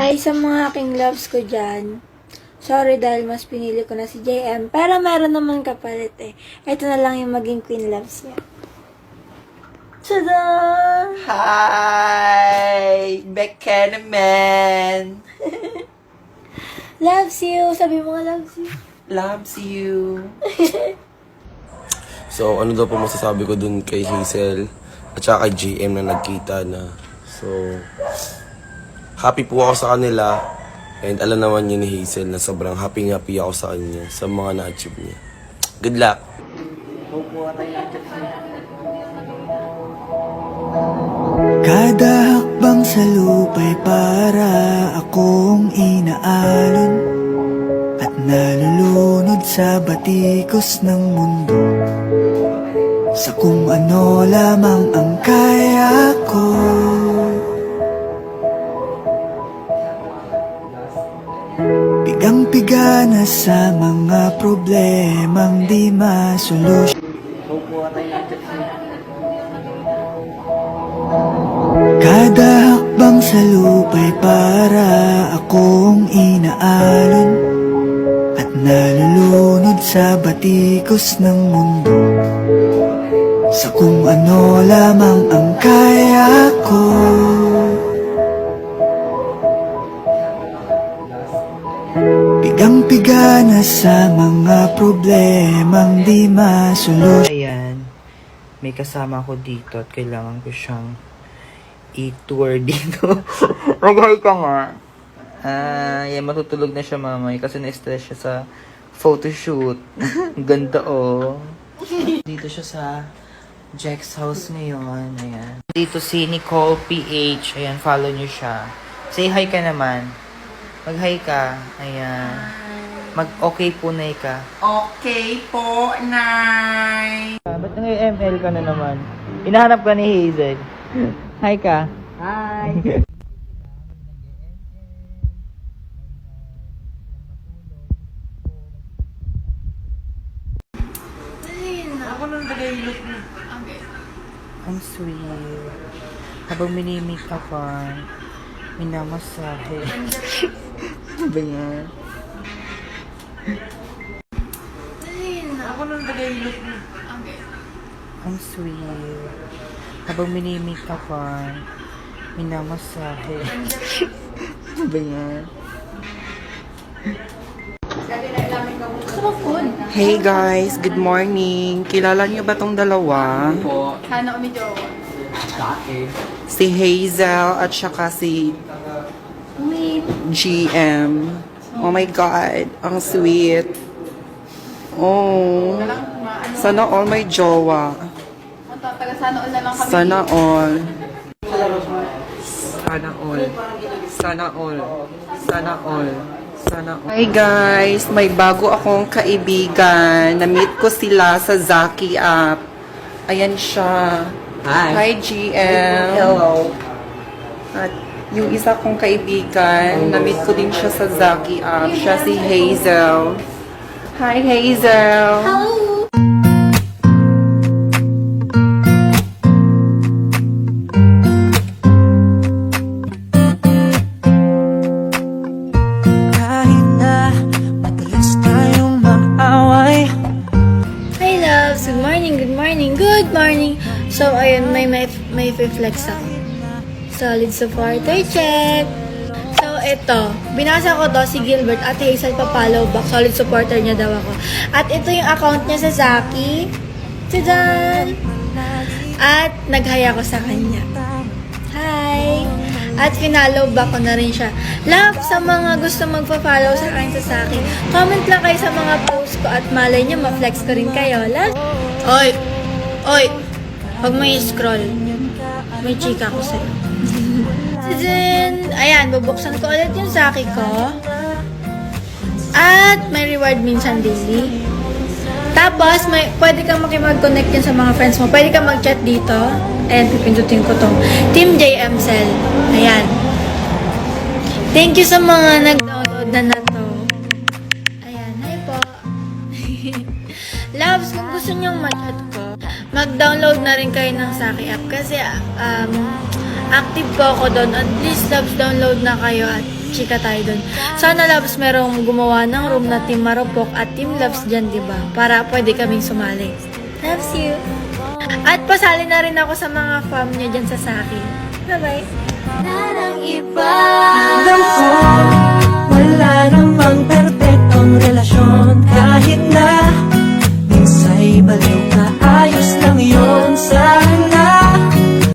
Hi sa mga aking loves ko dyan. Sorry dahil mas pinili ko na si JM. Pero meron naman kapalit eh. Ito na lang yung maging queen loves niya. Tada! Hi! Becca naman! Loves you! Sabi mo nga loves you. Loves you! So, ano daw po masasabi ko dun kay Hazel at saka kay GM na nagkita na. So, happy po ako sa kanila and alam naman niya ni Hazel na sobrang happy ako sa kanya sa mga na-achieve niya. Good luck! Kada hakbang sa lupa'y para akong inaalon at nalulunod sa batikos ng mundo, sa kung ano lamang ang kaya ko. Pigang-piga na sa mga problemang di masolusyon. Kada hakbang sa lupa'y para akong inaalon at nalulunod sa batikos ng mundo, sa kung ano lamang ang kaya ko. Pigang-piga na sa mga problemang di masolusyon. Ayan, may kasama ko dito at kailangan ko siyang i-tour dito. Mag-hi ka nga. Yan, matutulog na siya mamay kasi na-stress siya sa photoshoot. Ang ganda oh. Dito siya sa Jack's house ngayon. Ayan. Dito si Nicole PH. Ayan, follow niyo siya. Say hi ka naman. Mag-hi ka. Ayan. Mag-okay po, Nay ka. Okay po, Nay. Ba't ngayon ML ka na naman? Hinahanap ka ni Hazel. Hi ka. Hi. Ako nang bagay look na. Ang sweet. Habang minimake-upan, minamasahe. Ano ba yan? Ako nang bagay look na. Ang sweet. Habang minimake-upan, minamasahe. Ano ba yan? Hey guys, good morning. Kilala niyo ba tong dalawa? Sana kami jowa. Si Hazel at saka si GM. Oh my God, ang sweet. Oh, sana all may jowa. Taga sana all na lang kami. Sana all. Sana all. Sana all. Sana all. Sana all. Hi guys, may bago akong kaibigan. Na-meet ko sila sa Zaki app. Ayan siya. Hi GM. Hello. At yung isa kong kaibigan, na-meet ko din siya sa Zaki app. Siya si Hazel. Hi Hazel. Hello! Kahit na madalas tayong mag-away, Hi loves! Good morning, good morning, good morning! So, ayun, may flex ako. Solid supporter check! So, ito. Binasa ko to si Gilbert at Hazel pa-follow back. Solid supporter niya daw ako. At ito yung account niya sa Zaki. Tadaan! At nag-hi ako sa kanya. Hi! At finallow back ko na rin siya. Love, sa mga gusto magpa-follow sa akin sa Zaki, comment lang kayo sa mga posts ko at malay niyo, ma-flex ko rin kayo. Love! Oy! Oy! Huwag mo i-scroll. May chika ko sa'yo. Then, ayan, bubuksan ko ulit yung Zaki ko. At may reward minsan daily. Tapos, pwede kang makipag-connect yun sa mga friends mo. Pwede kang mag-chat dito. Ayan, pipindutin ko tong Team JM Cell. Ayan. Thank you sa mga nag-download na to. Ayan, hi po. Loves, kung gusto nyong mag-chat ko, mag-download na rin kayo ng Zaki app. Kasi, Active po ako doon. At please, loves, download na kayo at chika tayo doon. Sana, loves, merong gumawa ng room na Team Maropok at Team Loves dyan, diba? Para pwede kaming sumali. Loves you! At pasali na rin ako sa mga fam niya dyan sa Saki. Bye-bye! Alam ko, wala namang perpektong relasyon. Kahit